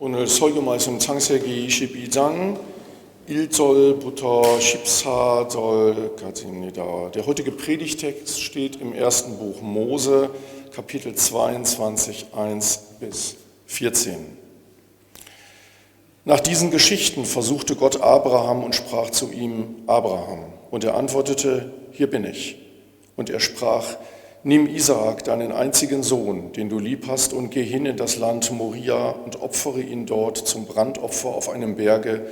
오늘 설교 말씀 창세기 22장 1절부터 14절까지입니다. Der heutige Predigtext steht im ersten Buch Mose, Kapitel 22, 1 bis 14. Nach diesen Geschichten versuchte Gott Abraham und sprach zu ihm: Abraham. Und er antwortete: Hier bin ich. Und er sprach: Nimm Isaak, deinen einzigen Sohn, den du lieb hast, und geh hin in das Land Moria und opfere ihn dort zum Brandopfer auf einem Berge,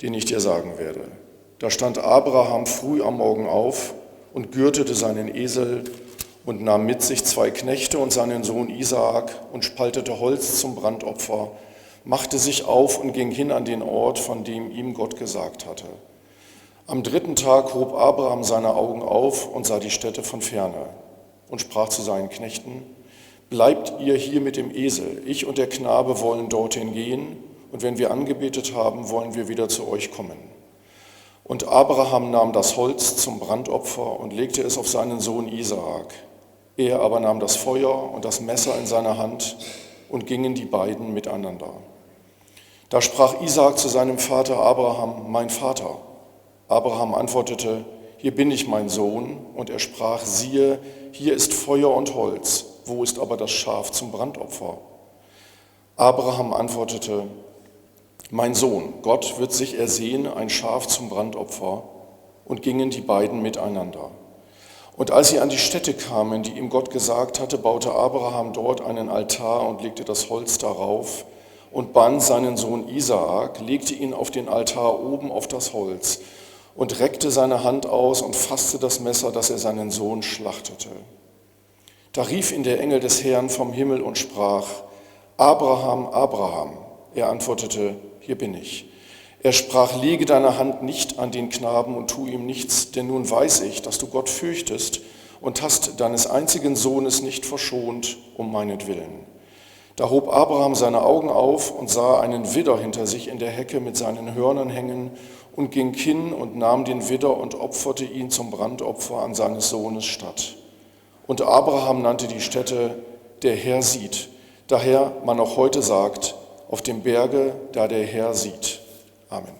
den ich dir sagen werde. Da stand Abraham früh am Morgen auf und gürtete seinen Esel und nahm mit sich 2 Knechte und seinen Sohn Isaak und spaltete Holz zum Brandopfer, machte sich auf und ging hin an den Ort, von dem ihm Gott gesagt hatte. Am 3. Tag hob Abraham seine Augen auf und sah die Stätte von ferne und sprach zu seinen Knechten: Bleibt ihr hier mit dem Esel, ich und der Knabe wollen dorthin gehen, und wenn wir angebetet haben, wollen wir wieder zu euch kommen. Und Abraham nahm das Holz zum Brandopfer und legte es auf seinen Sohn Isaak. Er aber nahm das Feuer und das Messer in seine Hand, und gingen die beiden miteinander. Da sprach Isaak zu seinem Vater Abraham: Mein Vater. Abraham antwortete: Hier bin ich, mein Sohn. Und er sprach: Siehe, hier ist Feuer und Holz, wo ist aber das Schaf zum Brandopfer? Abraham antwortete: Mein Sohn, Gott wird sich ersehen, ein Schaf zum Brandopfer. Und gingen die beiden miteinander. Und als sie an die Stätte kamen, die ihm Gott gesagt hatte, baute Abraham dort einen Altar und legte das Holz darauf und band seinen Sohn Isaak, legte ihn auf den Altar oben auf das Holz und reckte seine Hand aus und fasste das Messer, dass er seinen Sohn schlachtete. Da rief ihn der Engel des Herrn vom Himmel und sprach: Abraham, Abraham. Er antwortete: Hier bin ich. Er sprach: Lege deine Hand nicht an den Knaben und tu ihm nichts, denn nun weiß ich, dass du Gott fürchtest und hast deines einzigen Sohnes nicht verschont, um meinetwillen. Da hob Abraham seine Augen auf und sah einen Widder hinter sich in der Hecke mit seinen Hörnern hängen und ging hin und nahm den Widder und opferte ihn zum Brandopfer an seines Sohnes statt. Und Abraham nannte die Stätte: Der Herr sieht. Daher man auch heute sagt: Auf dem Berge, da der Herr sieht. 아멘.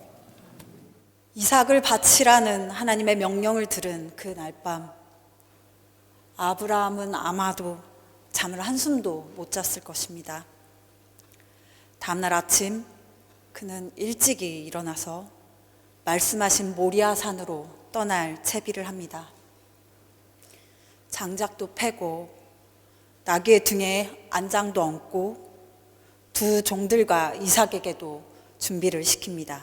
이삭을 바치라는 하나님의 명령을 들은 그 날 밤, 아브라함은 아마도 잠을 한숨도 못 잤을 것입니다. 다음날 아침 그는 일찍이 일어나서 말씀하신 모리아 산으로 떠날 채비를 합니다. 장작도 패고 나귀의 등에 안장도 얹고 두 종들과 이삭에게도 준비를 시킵니다.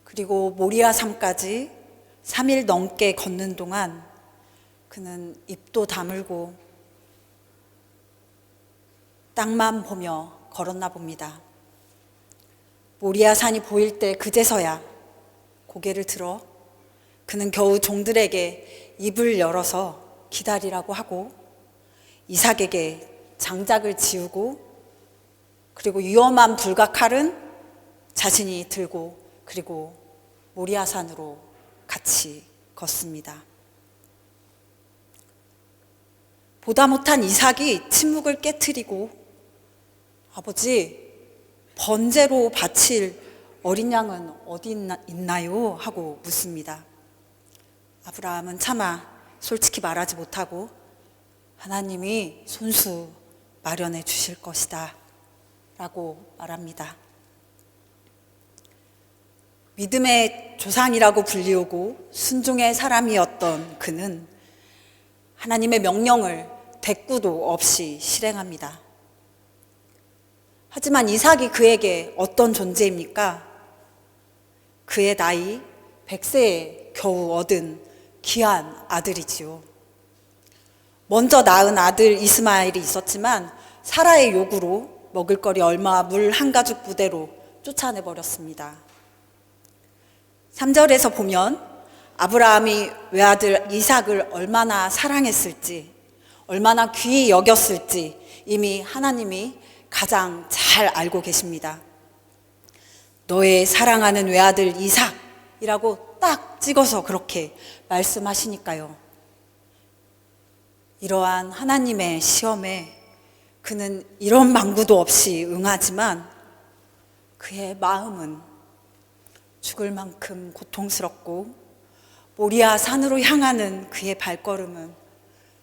그리고 모리아 산까지 3일 넘게 걷는 동안 그는 입도 다물고 땅만 보며 걸었나 봅니다. 모리아 산이 보일 때 그제서야 고개를 들어 그는 겨우 종들에게 입을 열어서 기다리라고 하고 이삭에게 장작을 지우고 그리고 위험한 불과 칼은 자신이 들고 그리고 모리아 산으로 같이 걷습니다. 보다 못한 이삭이 침묵을 깨트리고 아버지, 번제로 바칠 어린 양은 어디 있나요? 하고 묻습니다. 아브라함은 차마 솔직히 말하지 못하고 하나님이 손수 마련해 주실 것이다 라고 말합니다. 믿음의 조상이라고 불리우고 순종의 사람이었던 그는 하나님의 명령을 대꾸도 없이 실행합니다. 하지만 이삭이 그에게 어떤 존재입니까? 그의 나이 100세에 겨우 얻은 귀한 아들이지요. 먼저 낳은 아들 이스마엘이 있었지만 사라의 요구로 먹을거리 얼마 물 한 가죽 부대로 쫓아내버렸습니다. 3절에서 보면 아브라함이 외아들 이삭을 얼마나 사랑했을지, 얼마나 귀히 여겼을지 이미 하나님이 가장 잘 알고 계십니다. 너의 사랑하는 외아들 이삭이라고 딱 찍어서 그렇게 말씀하시니까요. 이러한 하나님의 시험에 그 그는 이런 망구도 없이 응하지만 그의 마음은 죽을 만큼 고통스럽고 모리아 산으로 향하는 그의 발걸음은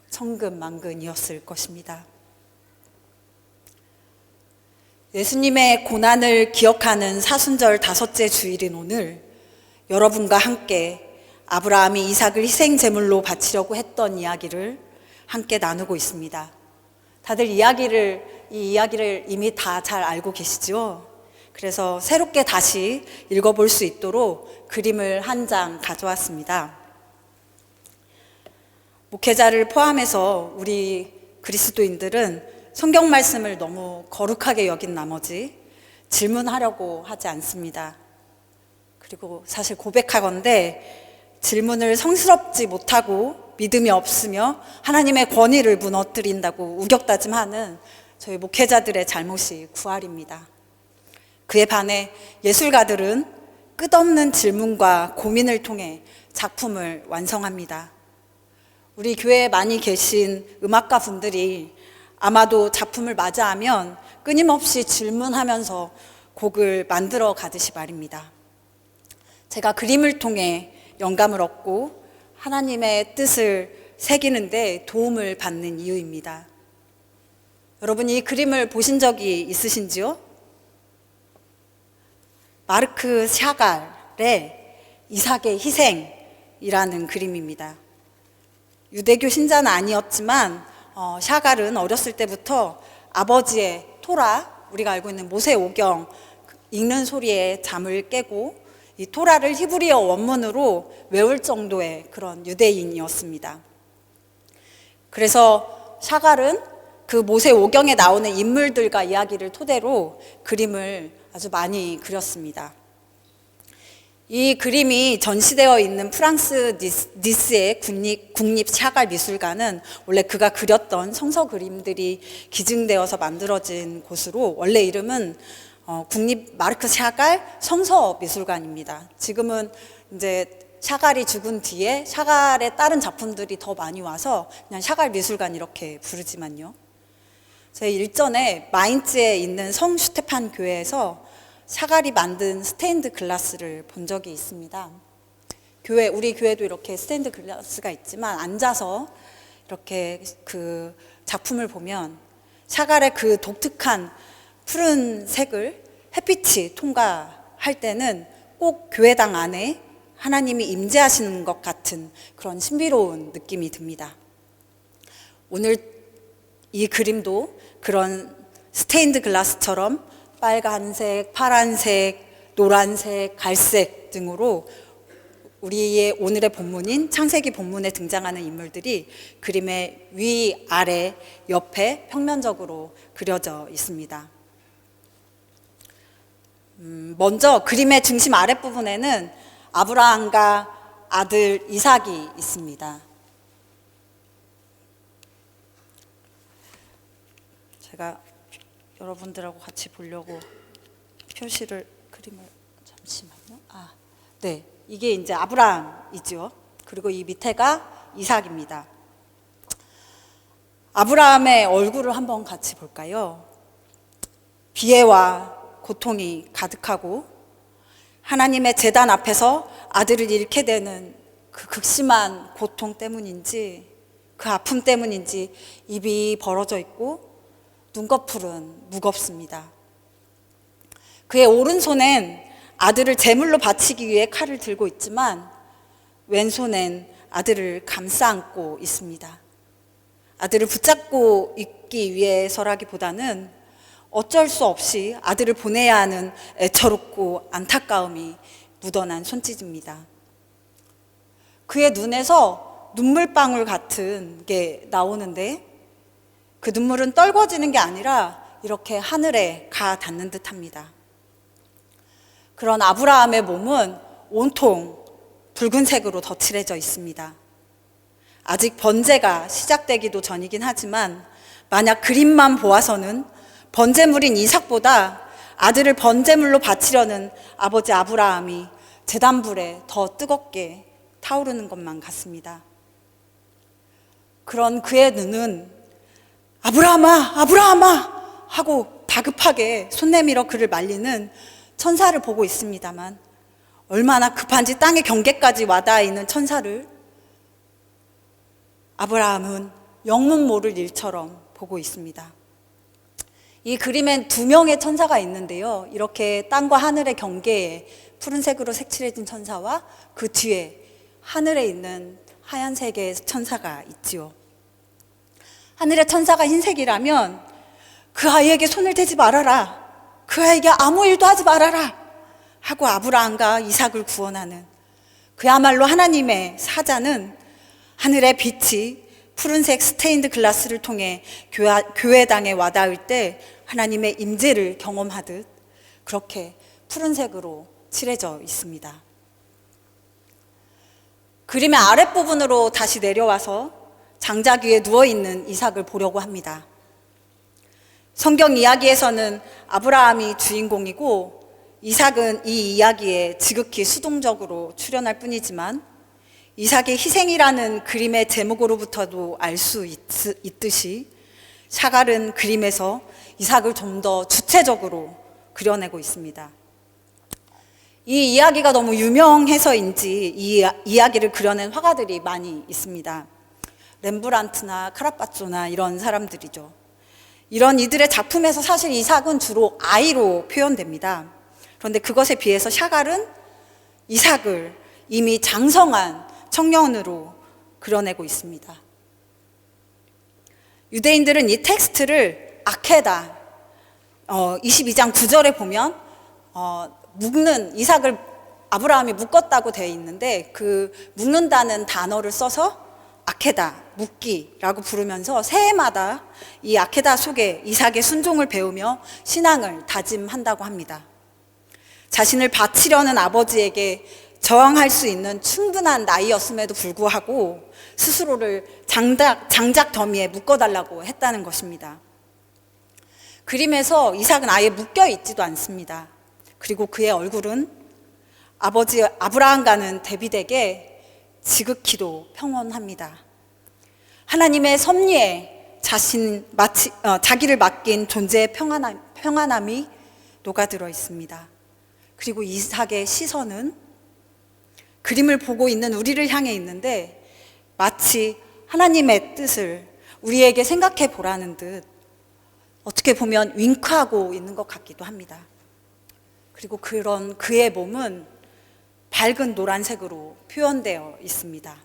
천근만근이었을 것입니다. 예수님의 고난을 기억하는 사순절 5째 주일인 오늘 여러분과 함께 아브라함이 이삭을 희생 제물로 바치려고 했던 이야기를 함께 나누고 있습니다. 다들 이 이야기를 이미 다 잘 알고 계시죠? 그래서 새롭게 다시 읽어볼 수 있도록 그림을 한 장 가져왔습니다. 목회자를 포함해서 우리 그리스도인들은 성경 말씀을 너무 거룩하게 여긴 나머지 질문하려고 하지 않습니다. 그리고 사실 고백하건대 질문을 성스럽지 못하고 믿음이 없으며 하나님의 권위를 무너뜨린다고 우격다짐하는 저희 목회자들의 잘못이 구할입니다. 그에 반해 예술가들은 끝없는 질문과 고민을 통해 작품을 완성합니다. 우리 교회에 많이 계신 음악가 분들이 아마도 작품을 맞이하면 끊임없이 질문하면서 곡을 만들어 가듯이 말입니다. 제가 그림을 통해 영감을 얻고 하나님의 뜻을 새기는데 도움을 받는 이유입니다. 여러분, 이 그림을 보신 적이 있으신지요? 마르크 샤갈의 이삭의 희생이라는 그림입니다. 유대교 신자는 아니었지만 샤갈은 어렸을 때부터 아버지의 토라, 우리가 알고 있는 모세오경 읽는 소리에 잠을 깨고 이 토라를 히브리어 원문으로 외울 정도의 그런 유대인이었습니다. 그래서 샤갈은 그 모세오경에 나오는 인물들과 이야기를 토대로 그림을 아주 많이 그렸습니다. 이 그림이 전시되어 있는 프랑스 니스의 국립 샤갈 미술관은 원래 그가 그렸던 성서 그림들이 기증되어서 만들어진 곳으로 원래 이름은 국립 마르크 샤갈 성서 미술관입니다. 지금은 이제 샤갈이 죽은 뒤에 샤갈의 다른 작품들이 더 많이 와서 그냥 샤갈 미술관 이렇게 부르지만요. 제 일전에 마인츠에 있는 성 슈테판 교회에서 샤갈이 만든 스테인드 글라스를 본 적이 있습니다. 우리 교회도 이렇게 스테인드 글라스가 있지만 앉아서 이렇게 그 작품을 보면 샤갈의 그 독특한 푸른 색을 햇빛이 통과할 때는 꼭 교회당 안에 하나님이 임재하시는 것 같은 그런 신비로운 느낌이 듭니다. 오늘 이 그림도 그런 스테인드 글라스처럼 빨간색, 파란색, 노란색, 갈색 등으로 우리의 오늘의 본문인 창세기 본문에 등장하는 인물들이 그림의 위, 아래, 옆에 평면적으로 그려져 있습니다. 먼저 그림의 중심 아랫부분에는 아브라함과 아들 이삭이 있습니다. 제가 여러분들하고 같이 보려고 그림을 잠시만요. 네, 이게 이제 아브라함이죠. 그리고 이 밑에가 이삭입니다. 아브라함의 얼굴을 한번 같이 볼까요? 비애와 고통이 가득하고 하나님의 제단 앞에서 아들을 잃게 되는 그 극심한 고통 때문인지 그 아픔 때문인지 입이 벌어져 있고 눈꺼풀은 무겁습니다. 그의 오른손엔 아들을 제물로 바치기 위해 칼을 들고 있지만 왼손엔 아들을 감싸 안고 있습니다. 아들을 붙잡고 있기 위해서라기보다는 어쩔 수 없이 아들을 보내야 하는 애처롭고 안타까움이 묻어난 손짓입니다. 그의 눈에서 눈물방울 같은 게 나오는데 그 눈물은 떨궈지는 게 아니라 이렇게 하늘에 가 닿는 듯합니다. 그런 아브라함의 몸은 온통 붉은색으로 덧칠해져 있습니다. 아직 번제가 시작되기도 전이긴 하지만 만약 그림만 보아서는 번제물인 이삭보다 아들을 번제물로 바치려는 아버지 아브라함이 제단불에 더 뜨겁게 타오르는 것만 같습니다. 그런 그의 눈은 아브라함아, 아브라함아 하고 다급하게 손 내밀어 그를 말리는 천사를 보고 있습니다만, 얼마나 급한지 땅의 경계까지 와닿아 있는 천사를 아브라함은 영문 모를 일처럼 보고 있습니다. 이 그림엔 두 명의 천사가 있는데요, 이렇게 땅과 하늘의 경계에 푸른색으로 색칠해진 천사와 그 뒤에 하늘에 있는 하얀색의 천사가 있지요. 하늘의 천사가 흰색이라면 그 아이에게 손을 대지 말아라, 그 아이에게 아무 일도 하지 말아라 하고 아브라함과 이삭을 구원하는, 그야말로 하나님의 사자는 하늘의 빛이 푸른색 스테인드 글라스를 통해 교회당에 와닿을 때 하나님의 임재를 경험하듯 그렇게 푸른색으로 칠해져 있습니다. 그림의 아랫부분으로 다시 내려와서 장작 위에 누워있는 이삭을 보려고 합니다. 성경 이야기에서는 아브라함이 주인공이고 이삭은 이 이야기에 지극히 수동적으로 출연할 뿐이지만, 이삭의 희생이라는 그림의 제목으로부터도 알 수 있듯이 샤갈은 그림에서 이삭을 좀 더 주체적으로 그려내고 있습니다. 이 이야기가 너무 유명해서인지 이 이야기를 그려낸 화가들이 많이 있습니다. 렘브란트나 카라파초나 이런 사람들이죠. 이런 이들의 작품에서 사실 이삭은 주로 아이로 표현됩니다. 그런데 그것에 비해서 샤갈은 이삭을 이미 장성한 청년으로 그려내고 있습니다. 유대인들은 이 텍스트를 아케다, 22장 9절에 보면 묶는, 이삭을 아브라함이 묶었다고 되어 있는데 그 묶는다는 단어를 써서 아케다, 묶기라고 부르면서 새해마다 이 아케다 속에 이삭의 순종을 배우며 신앙을 다짐한다고 합니다. 자신을 바치려는 아버지에게 저항할 수 있는 충분한 나이였음에도 불구하고 스스로를 장작 더미에 묶어달라고 했다는 것입니다. 그림에서 이삭은 아예 묶여 있지도 않습니다. 그리고 그의 얼굴은 아버지 아브라함과는 대비되게 지극히도 평온합니다. 하나님의 섭리에 자기를 맡긴 존재의 평안함이 녹아들어 있습니다. 그리고 이삭의 시선은 그림을 보고 있는 우리를 향해 있는데 마치 하나님의 뜻을 우리에게 생각해 보라는 듯 어떻게 보면 윙크하고 있는 것 같기도 합니다. 그리고 그런 그의 몸은 밝은 노란색으로 표현되어 있습니다.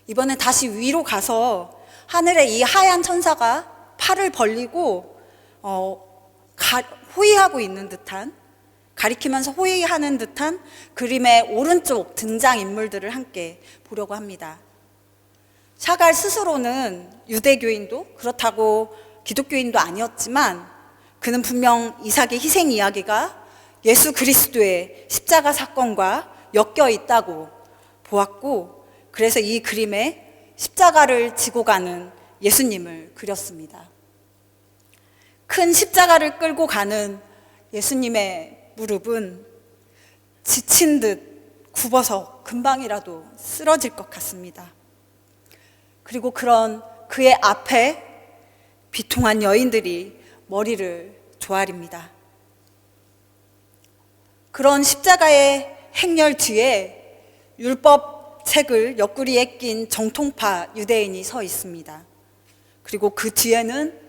이번에 다시 위로 가서 하늘에 이 하얀 천사가 팔을 벌리고 호위하고 있는 듯한, 가리키면서 호위하는 듯한 그림의 오른쪽 등장인물들을 함께 보려고 합니다. 샤갈 스스로는 유대교인도 그렇다고 기독교인도 아니었지만 그는 분명 이삭의 희생 이야기가 예수 그리스도의 십자가 사건과 엮여 있다고 보았고, 그래서 이 그림에 십자가를 지고 가는 예수님을 그렸습니다. 큰 십자가를 끌고 가는 예수님의 무릎은 지친 듯 굽어서 금방이라도 쓰러질 것 같습니다. 그리고 그런 그의 앞에 비통한 여인들이 머리를 조아립니다. 그런 십자가의 행렬 뒤에 율법 책을 옆구리에 낀 정통파 유대인이 서 있습니다. 그리고 그 뒤에는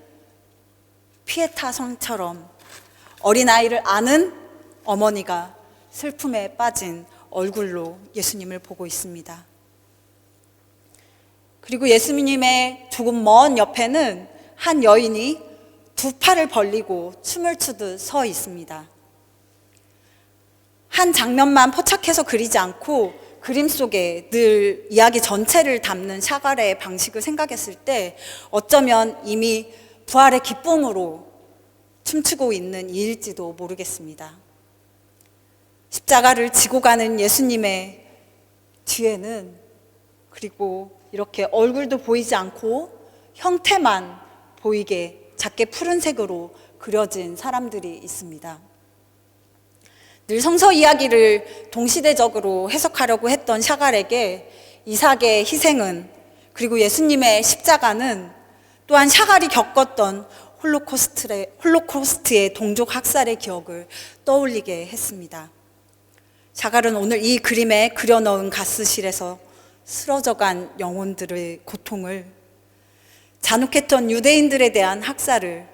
피에타 성처럼 어린아이를 안은 어머니가 슬픔에 빠진 얼굴로 예수님을 보고 있습니다. 그리고 예수님의 조금 먼 옆에는 한 여인이 두 팔을 벌리고 춤을 추듯 서 있습니다. 한 장면만 포착해서 그리지 않고 그림 속에 늘 이야기 전체를 담는 샤갈의 방식을 생각했을 때 어쩌면 이미 부활의 기쁨으로 춤추고 있는 이일지도 모르겠습니다. 십자가를 지고 가는 예수님의 뒤에는, 그리고 이렇게 얼굴도 보이지 않고 형태만 보이게 작게 푸른색으로 그려진 사람들이 있습니다. 늘 성서 이야기를 동시대적으로 해석하려고 했던 샤갈에게 이삭의 희생은 그리고 예수님의 십자가는 또한 샤갈이 겪었던 홀로코스트의 동족 학살의 기억을 떠올리게 했습니다. 샤갈은 오늘 이 그림에 그려넣은 가스실에서 쓰러져간 영혼들의 고통을, 잔혹했던 유대인들에 대한 학살을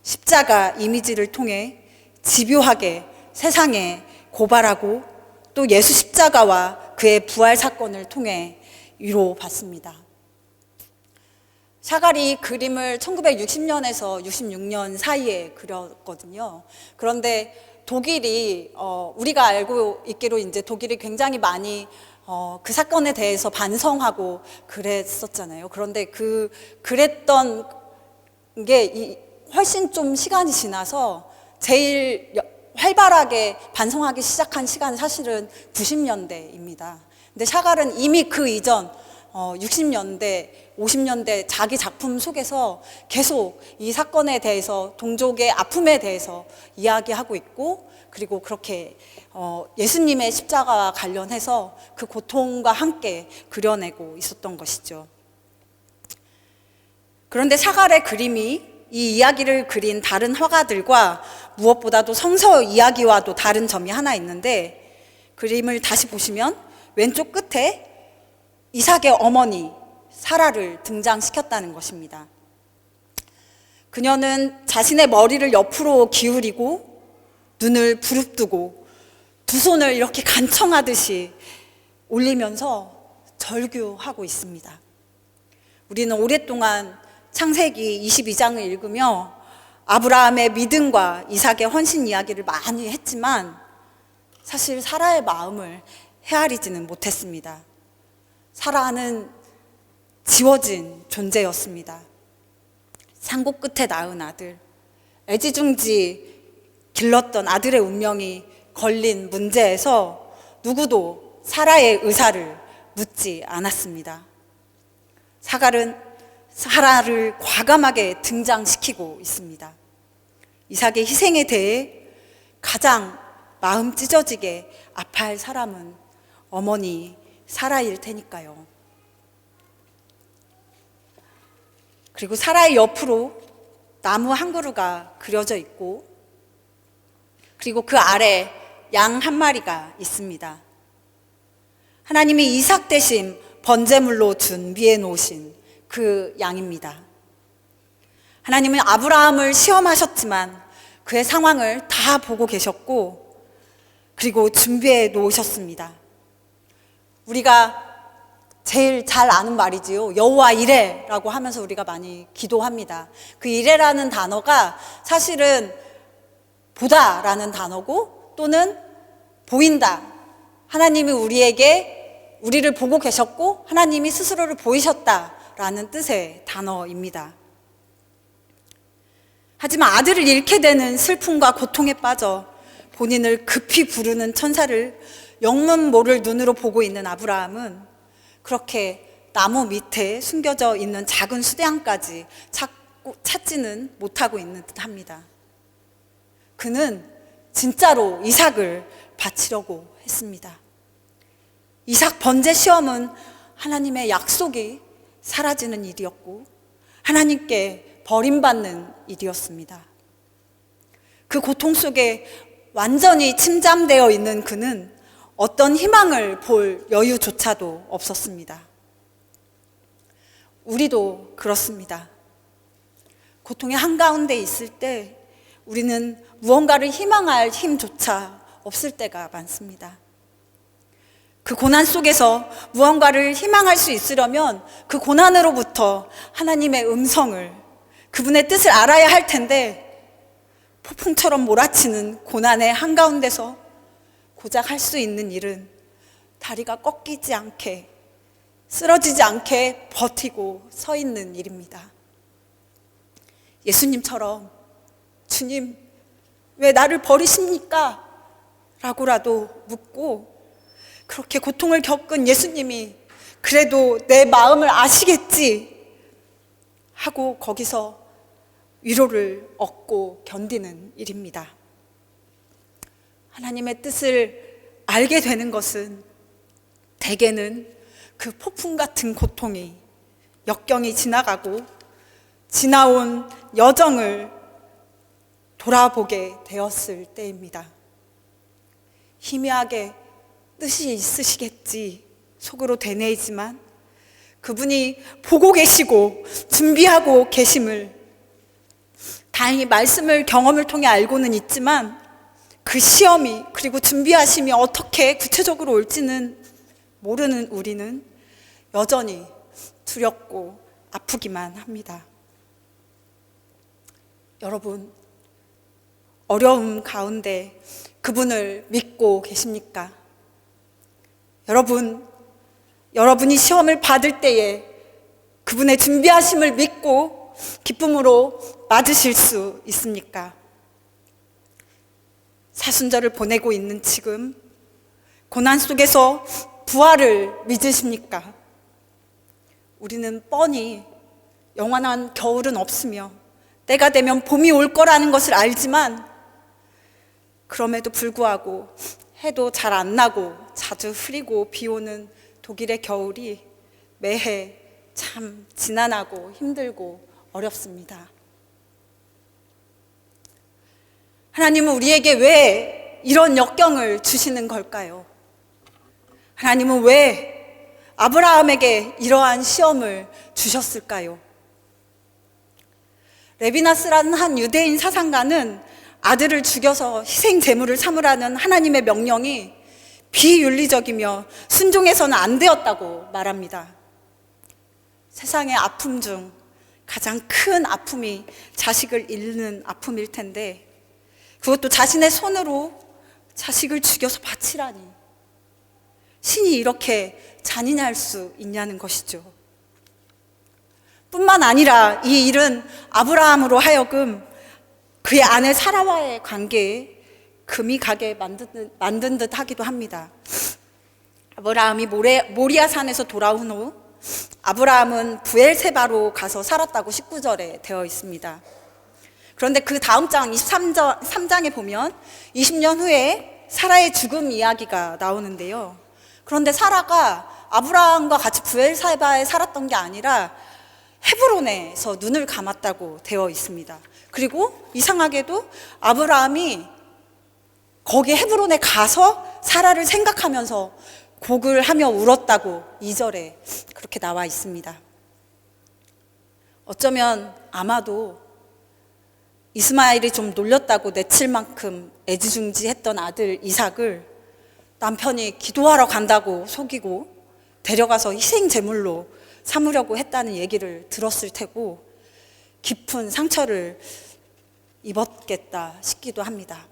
십자가 이미지를 통해 집요하게 세상에 고발하고 또 예수 십자가와 그의 부활 사건을 통해 위로받습니다. 샤갈이 그림을 1960년에서 66년 사이에 그렸거든요. 그런데 독일이 우리가 알고 있기로 이제 독일이 굉장히 많이 그 사건에 대해서 반성하고 그랬었잖아요. 그런데 그랬던 게 훨씬 좀 시간이 지나서 제일 활발하게 반성하기 시작한 시간은 사실은 90년대입니다. 근데 샤갈은 이미 그 이전 60년대, 50년대 자기 작품 속에서 계속 이 사건에 대해서, 동족의 아픔에 대해서 이야기하고 있고, 그리고 그렇게 예수님의 십자가와 관련해서 그 고통과 함께 그려내고 있었던 것이죠. 그런데 샤갈의 그림이 이 이야기를 그린 다른 화가들과 무엇보다도 성서 이야기와도 다른 점이 하나 있는데, 그림을 다시 보시면 왼쪽 끝에 이삭의 어머니 사라를 등장시켰다는 것입니다. 그녀는 자신의 머리를 옆으로 기울이고 눈을 부릅뜨고 두 손을 이렇게 간청하듯이 올리면서 절규하고 있습니다. 우리는 오랫동안 창세기 22장을 읽으며 아브라함의 믿음과 이삭의 헌신 이야기를 많이 했지만 사실 사라의 마음을 헤아리지는 못했습니다. 사라는 지워진 존재였습니다. 산고 끝에 낳은 아들, 애지중지 길렀던 아들의 운명이 걸린 문제에서 누구도 사라의 의사를 묻지 않았습니다. 샤갈은 사라를 과감하게 등장시키고 있습니다. 이삭의 희생에 대해 가장 마음 찢어지게 아파할 사람은 어머니 사라일 테니까요. 그리고 사라의 옆으로 나무 한 그루가 그려져 있고, 그리고 그 아래 양 한 마리가 있습니다. 하나님이 이삭 대신 번제물로 준비해 놓으신 그 양입니다. 하나님은 아브라함을 시험하셨지만 그의 상황을 다 보고 계셨고, 그리고 준비해 놓으셨습니다. 우리가 제일 잘 아는 말이지요. 여호와 이레라고 하면서 우리가 많이 기도합니다. 그 이레라는 단어가 사실은 보다라는 단어고, 또는 보인다. 하나님이 우리를 보고 계셨고 하나님이 스스로를 보이셨다라는 뜻의 단어입니다. 하지만 아들을 잃게 되는 슬픔과 고통에 빠져 본인을 급히 부르는 천사를 영문 모를 눈으로 보고 있는 아브라함은 그렇게 나무 밑에 숨겨져 있는 작은 수대양까지 찾지는 못하고 있는 듯합니다. 그는 진짜로 이삭을 바치려고 했습니다. 이삭 번제 시험은 하나님의 약속이 사라지는 일이었고 하나님께 버림받는 일이었습니다. 그 고통 속에 완전히 침잠되어 있는 그는 어떤 희망을 볼 여유조차도 없었습니다. 우리도 그렇습니다. 고통의 한가운데 있을 때 우리는 무언가를 희망할 힘조차 없을 때가 많습니다. 그 고난 속에서 무언가를 희망할 수 있으려면 그 고난으로부터 하나님의 음성을, 그분의 뜻을 알아야 할 텐데, 폭풍처럼 몰아치는 고난의 한가운데서 고작 할 수 있는 일은 다리가 꺾이지 않게, 쓰러지지 않게 버티고 서 있는 일입니다. 예수님처럼 주님 왜 나를 버리십니까? 라고라도 묻고, 그렇게 고통을 겪은 예수님이 그래도 내 마음을 아시겠지 하고 거기서 위로를 얻고 견디는 일입니다. 하나님의 뜻을 알게 되는 것은 대개는 그 폭풍 같은 고통이 역경이 지나가고 지나온 여정을 돌아보게 되었을 때입니다. 희미하게 뜻이 있으시겠지 속으로 되뇌이지만 그분이 보고 계시고 준비하고 계심을 다행히 말씀을 경험을 통해 알고는 있지만 그 시험이 그리고 준비하심이 어떻게 구체적으로 올지는 모르는 우리는 여전히 두렵고 아프기만 합니다. 여러분, 어려움 가운데 그분을 믿고 계십니까? 여러분이 시험을 받을 때에 그분의 준비하심을 믿고 기쁨으로 맞으실 수 있습니까? 사순절을 보내고 있는 지금 고난 속에서 부활을 믿으십니까? 우리는 뻔히 영원한 겨울은 없으며 때가 되면 봄이 올 거라는 것을 알지만 그럼에도 불구하고 해도 잘 안 나고 자주 흐리고 비 오는 독일의 겨울이 매해 참 지난하고 힘들고 어렵습니다. 하나님은 우리에게 왜 이런 역경을 주시는 걸까요? 하나님은 왜 아브라함에게 이러한 시험을 주셨을까요? 레비나스라는 한 유대인 사상가는 아들을 죽여서 희생 제물을 삼으라는 하나님의 명령이 비윤리적이며 순종해서는 안 되었다고 말합니다. 세상의 아픔 중 가장 큰 아픔이 자식을 잃는 아픔일 텐데 그것도 자신의 손으로 자식을 죽여서 바치라니 신이 이렇게 잔인할 수 있냐는 것이죠. 뿐만 아니라 이 일은 아브라함으로 하여금 그의 아내 사라와의 관계에 금이 가게 만든 듯 하기도 합니다. 아브라함이 모리아 산에서 돌아온 후 아브라함은 부엘세바로 가서 살았다고 19절에 되어 있습니다. 그런데 그 다음 장 23장에 보면 20년 후에 사라의 죽음 이야기가 나오는데요. 그런데 사라가 아브라함과 같이 부엘세바에 살았던 게 아니라 헤브론에서 눈을 감았다고 되어 있습니다. 그리고 이상하게도 아브라함이 거기 헤브론에 가서 사라를 생각하면서 곡을 하며 울었다고 2절에 그렇게 나와 있습니다. 어쩌면 아마도 이스마엘이 좀 놀렸다고 내칠 만큼 애지중지했던 아들 이삭을 남편이 기도하러 간다고 속이고 데려가서 희생 제물로 삼으려고 했다는 얘기를 들었을 테고 깊은 상처를 입었겠다 싶기도 합니다.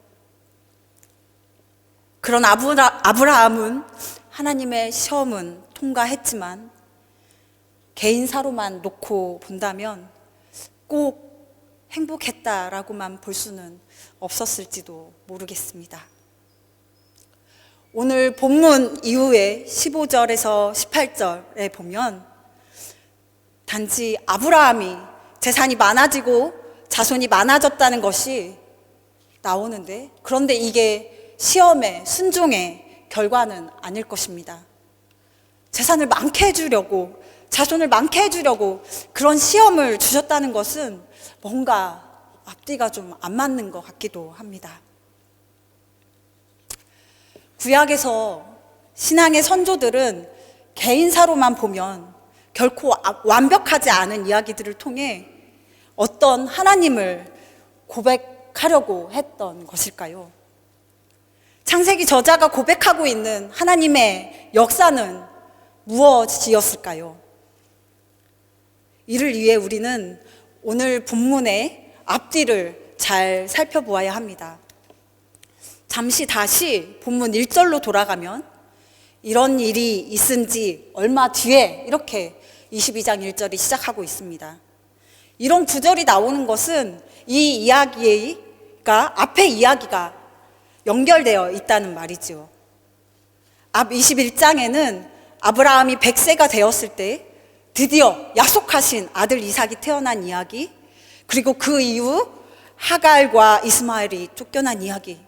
그런 아브라함은 하나님의 시험은 통과했지만 개인사로만 놓고 본다면 꼭 행복했다라고만 볼 수는 없었을지도 모르겠습니다. 오늘 본문 이후에 15절에서 18절에 보면 단지 아브라함이 재산이 많아지고 자손이 많아졌다는 것이 나오는데 그런데 이게 시험의 순종의 결과는 아닐 것입니다. 재산을 많게 해주려고 자손을 많게 해주려고 그런 시험을 주셨다는 것은 뭔가 앞뒤가 좀 안 맞는 것 같기도 합니다. 구약에서 신앙의 선조들은 개인사로만 보면 결코 완벽하지 않은 이야기들을 통해 어떤 하나님을 고백하려고 했던 것일까요? 창세기 저자가 고백하고 있는 하나님의 역사는 무엇이었을까요? 이를 위해 우리는 오늘 본문의 앞뒤를 잘 살펴보아야 합니다. 잠시 다시 본문 1절로 돌아가면 이런 일이 있은 지 얼마 뒤에 이렇게 22장 1절이 시작하고 있습니다. 이런 구절이 나오는 것은 이 이야기가 앞의 이야기가 연결되어 있다는 말이죠. 앞 21장에는 아브라함이 100세가 되었을 때 드디어 약속하신 아들 이삭이 태어난 이야기, 그리고 그 이후 하갈과 이스마엘이 쫓겨난 이야기,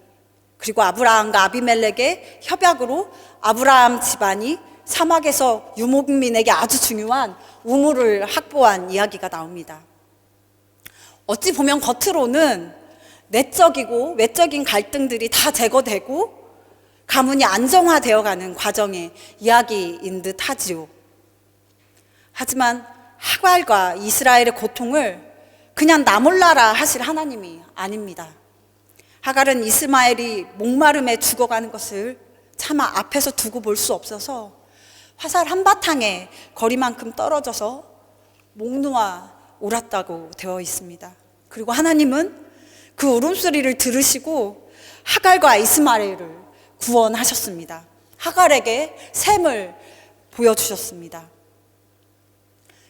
그리고 아브라함과 아비멜렉의 협약으로 아브라함 집안이 사막에서 유목민에게 아주 중요한 우물을 확보한 이야기가 나옵니다. 어찌 보면 겉으로는 내적이고 외적인 갈등들이 다 제거되고 가문이 안정화되어가는 과정의 이야기인 듯 하지요. 하지만 하갈과 이스라엘의 고통을 그냥 나 몰라라 하실 하나님이 아닙니다. 하갈은 이스마엘이 목마름에 죽어가는 것을 차마 앞에서 두고 볼 수 없어서 화살 한바탕에 거리만큼 떨어져서 목 놓아 옳았다고 되어 있습니다. 그리고 하나님은 그 울음소리를 들으시고 하갈과 이스마엘을 구원하셨습니다. 하갈에게 샘을 보여주셨습니다.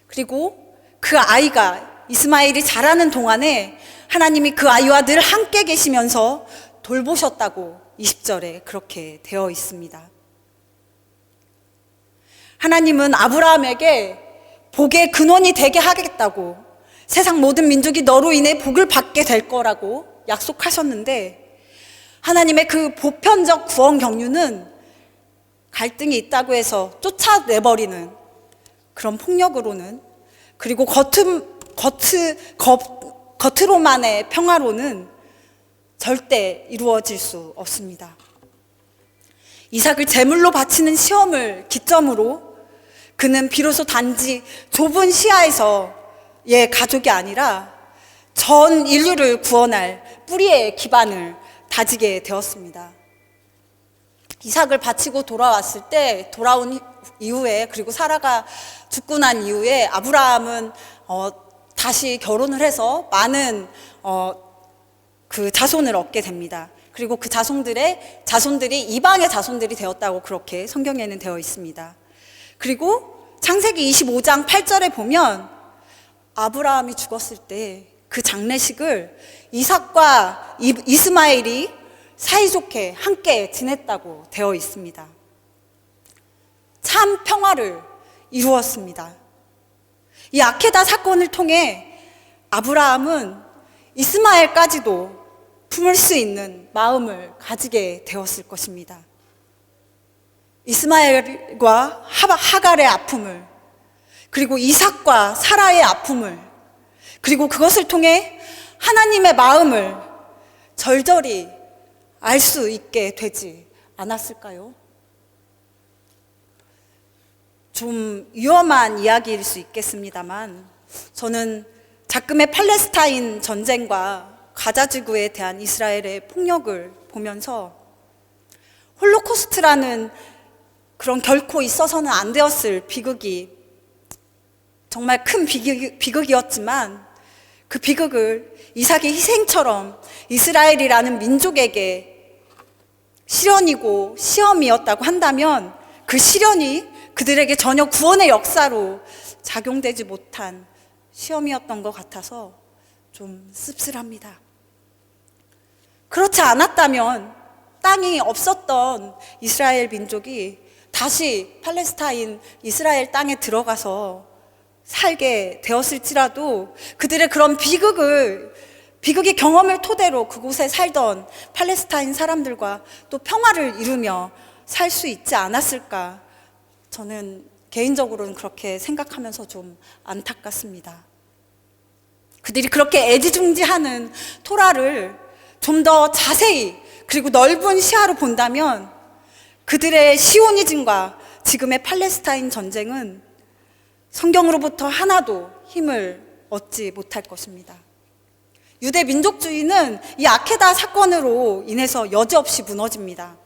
그리고 그 아이가 이스마엘이 자라는 동안에 하나님이 그 아이와 늘 함께 계시면서 돌보셨다고 20절에 그렇게 되어 있습니다. 하나님은 아브라함에게 복의 근원이 되게 하겠다고, 세상 모든 민족이 너로 인해 복을 받게 될 거라고 약속하셨는데, 하나님의 그 보편적 구원 경륜은 갈등이 있다고 해서 쫓아내버리는 그런 폭력으로는, 그리고 겉으로만의 평화로는 절대 이루어질 수 없습니다. 이삭을 제물로 바치는 시험을 기점으로 그는 비로소 단지 좁은 시야에서의 가족이 아니라 전 인류를 구원할 뿌리의 기반을 다지게 되었습니다. 이삭을 바치고 돌아왔을 때, 돌아온 이후에, 그리고 사라가 죽고 난 이후에 아브라함은 다시 결혼을 해서 많은 그 자손을 얻게 됩니다. 그리고 그 자손들이 이방의 자손들이 되었다고 그렇게 성경에는 되어 있습니다. 그리고 창세기 25장 8절에 보면 아브라함이 죽었을 때 그 장례식을 이삭과 이스마엘이 사이좋게 함께 지냈다고 되어 있습니다. 참 평화를 이루었습니다. 이 아케다 사건을 통해 아브라함은 이스마엘까지도 품을 수 있는 마음을 가지게 되었을 것입니다. 이스마엘과 하갈의 아픔을, 그리고 이삭과 사라의 아픔을, 그리고 그것을 통해 하나님의 마음을 절절히 알 수 있게 되지 않았을까요? 좀 위험한 이야기일 수 있겠습니다만, 저는 작금의 팔레스타인 전쟁과 가자지구에 대한 이스라엘의 폭력을 보면서 홀로코스트라는 그런 결코 있어서는 안 되었을 비극이 정말 큰 비극이었지만, 그 비극을 이삭의 희생처럼 이스라엘이라는 민족에게 시련이고 시험이었다고 한다면, 그 시련이 그들에게 전혀 구원의 역사로 작용되지 못한 시험이었던 것 같아서 좀 씁쓸합니다. 그렇지 않았다면 땅이 없었던 이스라엘 민족이 다시 팔레스타인 이스라엘 땅에 들어가서 살게 되었을지라도, 그들의 그런 비극의 경험을 토대로 그곳에 살던 팔레스타인 사람들과 또 평화를 이루며 살 수 있지 않았을까, 저는 개인적으로는 그렇게 생각하면서 좀 안타깝습니다. 그들이 그렇게 애지중지하는 토라를 좀 더 자세히 그리고 넓은 시야로 본다면 그들의 시오니즘과 지금의 팔레스타인 전쟁은 성경으로부터 하나도 힘을 얻지 못할 것입니다. 유대 민족주의는 이 아케다 사건으로 인해서 여지없이 무너집니다.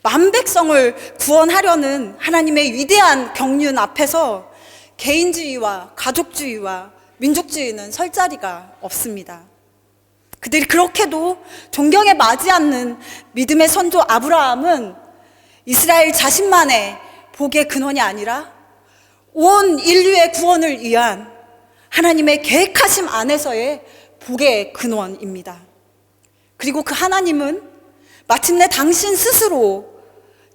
만 백성을 구원하려는 하나님의 위대한 경륜 앞에서 개인주의와 가족주의와 민족주의는 설 자리가 없습니다. 그들이 그렇게도 존경에 맞지 않는 믿음의 선조 아브라함은 이스라엘 자신만의 복의 근원이 아니라 온 인류의 구원을 위한 하나님의 계획하심 안에서의 복의 근원입니다. 그리고 그 하나님은 마침내 당신 스스로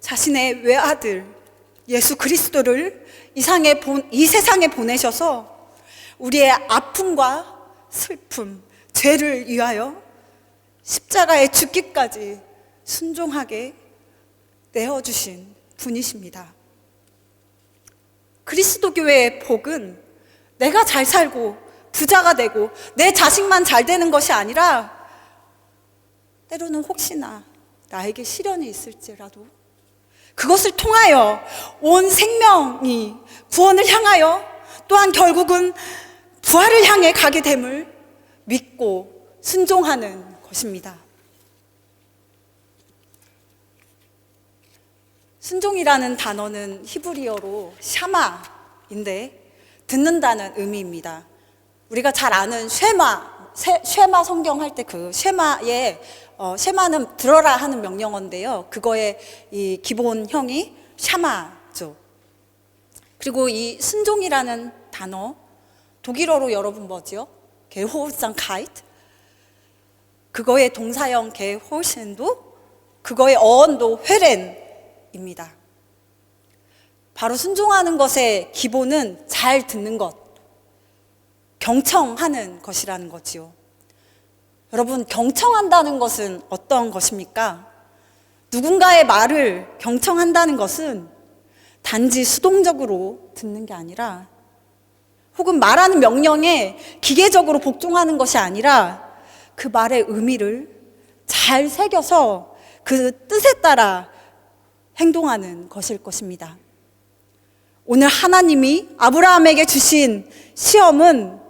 자신의 외아들 예수 그리스도를 이 세상에 보내셔서 우리의 아픔과 슬픔, 죄를 위하여 십자가에 죽기까지 순종하게 내어주신 분이십니다. 그리스도교회의 복은 내가 잘 살고 부자가 되고 내 자식만 잘 되는 것이 아니라 때로는 혹시나 나에게 시련이 있을지라도 그것을 통하여 온 생명이 구원을 향하여 또한 결국은 부활을 향해 가게 됨을 믿고 순종하는 것입니다. 순종이라는 단어는 히브리어로 샤마인데 듣는다는 의미입니다. 우리가 잘 아는 쉐마 성경 할 때 그 쉐마는 들어라 하는 명령어인데요. 그거의 이 기본형이 샤마죠. 그리고 이 순종이라는 단어 독일어로 여러분 뭐지요? 게호상카이트. 그거의 동사형 게호센도 그거의 어원도 회렌입니다. 바로 순종하는 것의 기본은 잘 듣는 것, 경청하는 것이라는 거지요. 여러분, 경청한다는 것은 어떤 것입니까? 누군가의 말을 경청한다는 것은 단지 수동적으로 듣는 게 아니라 혹은 말하는 명령에 기계적으로 복종하는 것이 아니라 그 말의 의미를 잘 새겨서 그 뜻에 따라 행동하는 것일 것입니다. 오늘 하나님이 아브라함에게 주신 시험은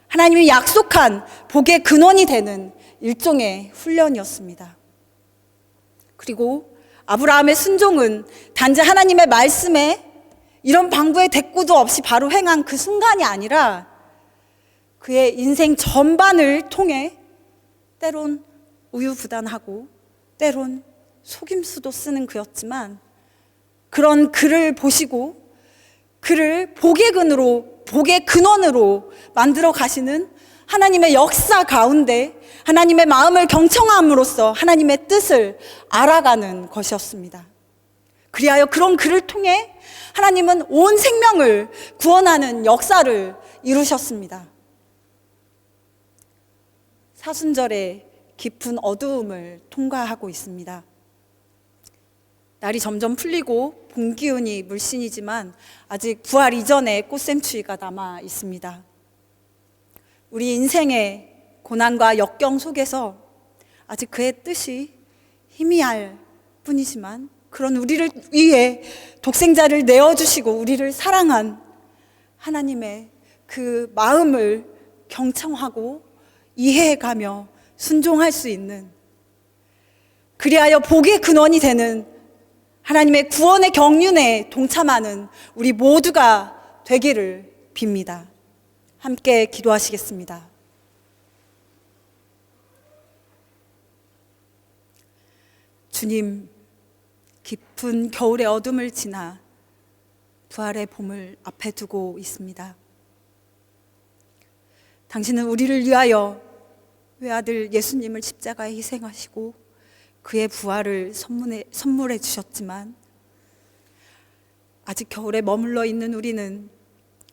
하나님이 약속한 복의 근원이 되는 일종의 훈련이었습니다. 그리고 아브라함의 순종은 단지 하나님의 말씀에 이런 방구의 대꾸도 없이 바로 행한 그 순간이 아니라 그의 인생 전반을 통해 때론 우유부단하고 때론 속임수도 쓰는 그였지만 그런 그를 보시고 그를 복의 근원으로 만들어 가시는 하나님의 역사 가운데 하나님의 마음을 경청함으로써 하나님의 뜻을 알아가는 것이었습니다. 그리하여 그런 그를 통해 하나님은 온 생명을 구원하는 역사를 이루셨습니다. 사순절의 깊은 어두움을 통과하고 있습니다. 날이 점점 풀리고 봄 기운이 물씬이지만 아직 부활 이전의 꽃샘추위가 남아 있습니다. 우리 인생의 고난과 역경 속에서 아직 그의 뜻이 희미할 뿐이지만 그런 우리를 위해 독생자를 내어주시고 우리를 사랑한 하나님의 그 마음을 경청하고 이해해가며 순종할 수 있는, 그리하여 복의 근원이 되는 하나님의 구원의 경륜에 동참하는 우리 모두가 되기를 빕니다. 함께 기도하시겠습니다. 주님, 깊은 겨울의 어둠을 지나 부활의 봄을 앞에 두고 있습니다. 당신은 우리를 위하여 외아들 예수님을 십자가에 희생하시고 그의 부활을 선물해 주셨지만 아직 겨울에 머물러 있는 우리는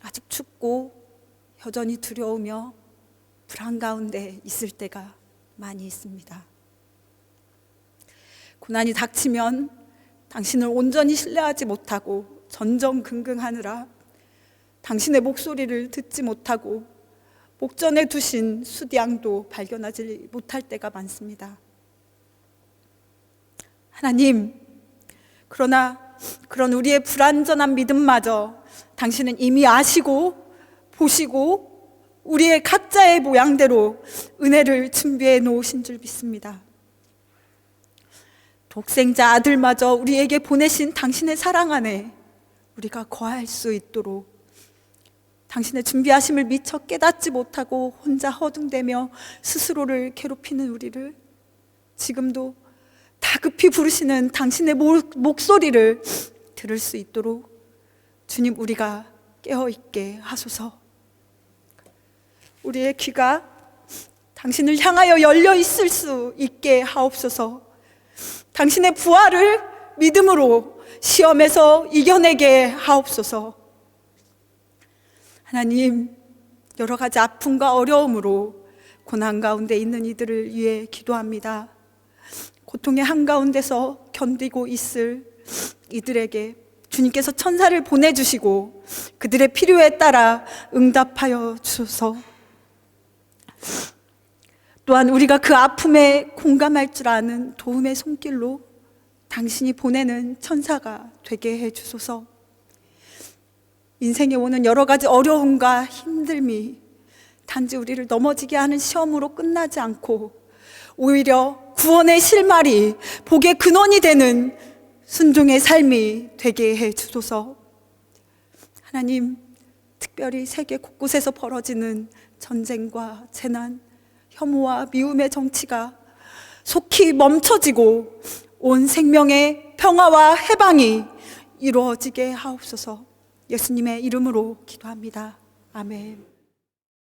아직 춥고 여전히 두려우며 불안 가운데 있을 때가 많이 있습니다. 고난이 닥치면 당신을 온전히 신뢰하지 못하고 전전긍긍하느라 당신의 목소리를 듣지 못하고 목전에 두신 수양도 발견하지 못할 때가 많습니다. 하나님, 그러나 그런 우리의 불완전한 믿음마저 당신은 이미 아시고 보시고 우리의 각자의 모양대로 은혜를 준비해 놓으신 줄 믿습니다. 독생자 아들마저 우리에게 보내신 당신의 사랑 안에 우리가 거할 수 있도록 당신의 준비하심을 미처 깨닫지 못하고 혼자 허둥대며 스스로를 괴롭히는 우리를 지금도 다급히 부르시는 당신의 목소리를 들을 수 있도록 주님, 우리가 깨어있게 하소서. 우리의 귀가 당신을 향하여 열려 있을 수 있게 하옵소서. 당신의 부활을 믿음으로 시험에서 이겨내게 하옵소서. 하나님, 여러 가지 아픔과 어려움으로 고난 가운데 있는 이들을 위해 기도합니다. 고통의 한가운데서 견디고 있을 이들에게 주님께서 천사를 보내주시고 그들의 필요에 따라 응답하여 주소서. 또한 우리가 그 아픔에 공감할 줄 아는 도움의 손길로 당신이 보내는 천사가 되게 해주소서. 인생에 오는 여러 가지 어려움과 힘듦이 단지 우리를 넘어지게 하는 시험으로 끝나지 않고 오히려 구원의 실마리, 복의 근원이 되는 순종의 삶이 되게 해주소서. 하나님, 특별히 세계 곳곳에서 벌어지는 전쟁과 재난, 혐오와 미움의 정치가 속히 멈춰지고 온 생명의 평화와 해방이 이루어지게 하옵소서. 예수님의 이름으로 기도합니다. 아멘.